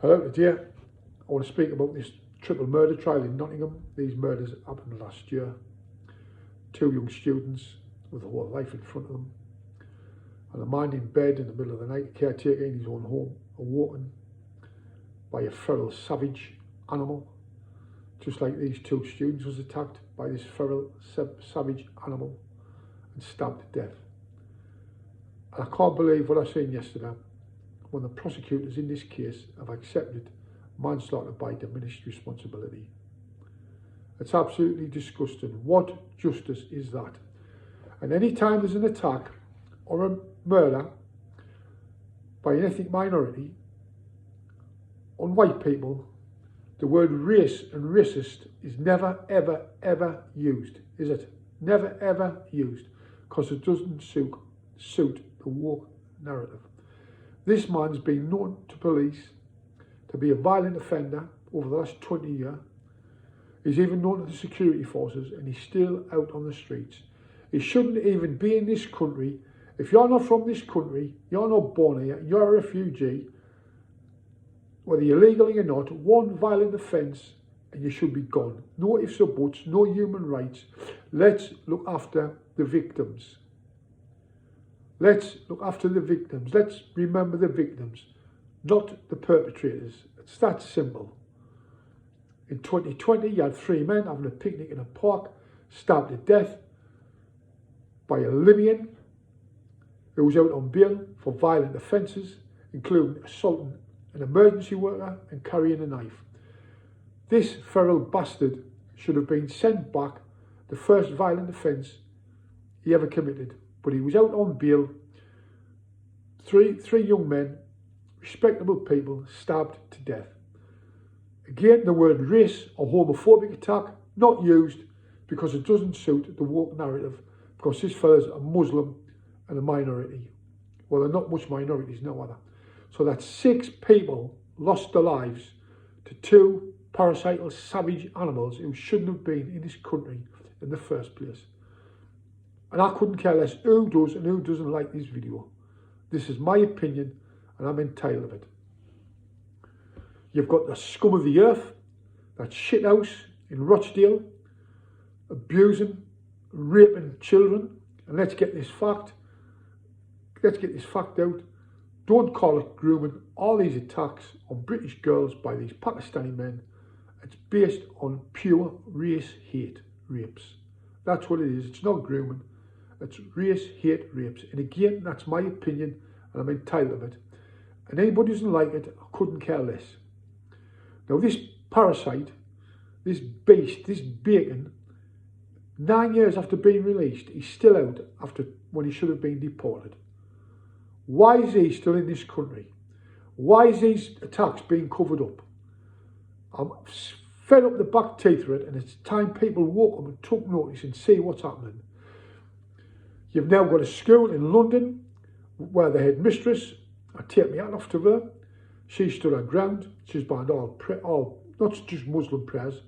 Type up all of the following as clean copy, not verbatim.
Hello, today I want to speak about this triple murder trial in Nottingham. These murders happened last year. Two young students with a whole life in front of them. And a man in bed in the middle of the night, a caretaker in his own home, awoken by a feral savage animal. Just like these two students was attacked by this feral savage animal and stabbed to death. And I can't believe what I seen yesterday when the prosecutors in this case have accepted manslaughter by diminished responsibility. It's absolutely disgusting. What justice is that? And any time there's an attack or a murder by an ethnic minority on white people, the word race and racist is never, ever, ever used, is it? Never, ever used, because it doesn't suit the woke narrative. This man's been known to police to be a violent offender over the last 20 years. He's even known to the security forces, and he's still out on the streets. He shouldn't even be in this country. If you're not from this country, you're not born here, you're a refugee, whether you're legally or not, one violent offence and you should be gone. No ifs or buts, no human rights. Let's look after the victims. Let's look after the victims. Let's remember the victims, not the perpetrators. It's that simple. In 2020, you had 3 men having a picnic in a park, stabbed to death by a Libyan who was out on bail for violent offences, including assaulting an emergency worker and carrying a knife. This feral bastard should have been sent back, the first violent offence he ever committed. But he was out on bail. Three young men, respectable people, stabbed to death. Again, the word race or homophobic attack, not used because it doesn't suit the woke narrative, because this fella's a Muslim and a minority. Well, they're not much minorities, no other. So that's 6 people lost their lives to 2 parasital savage animals who shouldn't have been in this country in the first place. And I couldn't care less who does and who doesn't like this video. This is my opinion and I'm entitled of it. You've got the scum of the earth, that shithouse in Rochdale, abusing, raping children. And let's get this fact out. Don't call it grooming. All these attacks on British girls by these Pakistani men, it's based on pure race hate rapes. That's what it is. It's not grooming. It's race hate rapes. And again, that's my opinion and I'm entitled of it. And anybody who doesn't like it, I couldn't care less. Now this parasite, this beast, this bacon, 9 years after being released, he's still out after when he should have been deported. Why is he still in this country? Why is these attacks being covered up? I'm fed up the back teeth of it, and it's time people woke up and took notice and see what's happening. You've now got a school in London where the headmistress, I take my hat off to her, she stood her ground. She's banned all not just Muslim prayers,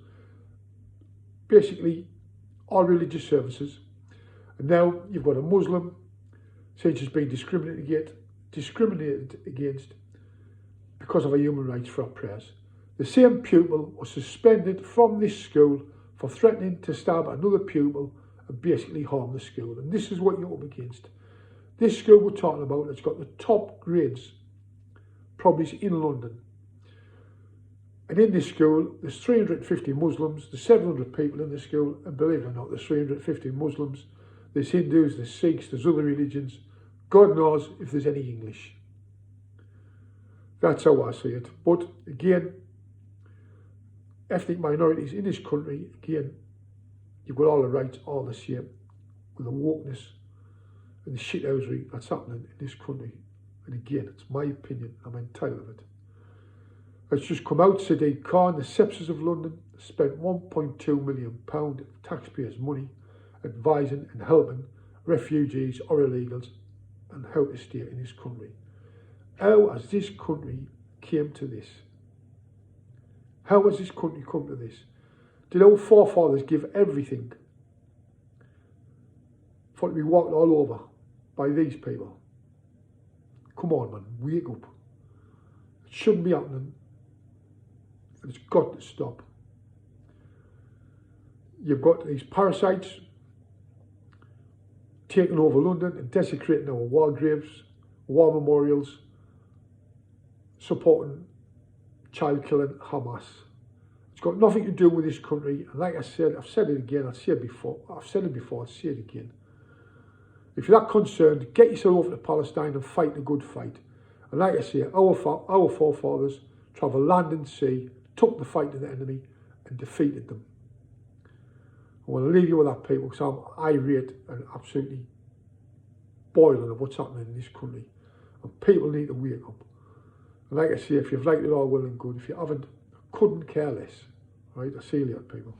basically all religious services. And now you've got a Muslim saying she's been discriminated against because of her human rights for her prayers. The same pupil was suspended from this school for threatening to stab another pupil and basically harm the school. And this is what you're up against. This school we're talking about, it's got the top grades probably in London. And in this school, there's 350 Muslims, there's 700 people in the school, and believe it or not, there's 350 Muslims, there's Hindus, there's Sikhs, there's other religions. God knows if there's any English. That's how I see it. But again, ethnic minorities in this country, again, you've got all the rights, all the same, with the wokeness and the shithousery that's happening in this country. And again, it's my opinion, I'm entitled of it. It's just come out, Sadiq Khan, the sepsis of London, spent £1.2 million of taxpayers' money advising and helping refugees or illegals and how to stay in this country. How has this country came to this? How has this country come to this? Did our forefathers give everything for it to be walked all over by these people? Come on, man, wake up. It shouldn't be happening. and it's got to stop. You've got these parasites taking over London and desecrating our war graves, war memorials, supporting child killing Hamas. It's got nothing to do with this country, and like I said, I've said it again, I've said it before, I'll say it again. If you're that concerned, get yourself over to Palestine and fight the good fight. And like I say, our forefathers travelled land and sea, took the fight to the enemy and defeated them. I want to leave you with that, people, because I'm irate and absolutely boiling of what's happening in this country. And people need to wake up. And like I say, if you've liked it all well and good, if you haven't, I couldn't care less. Right, I'll see you later, people.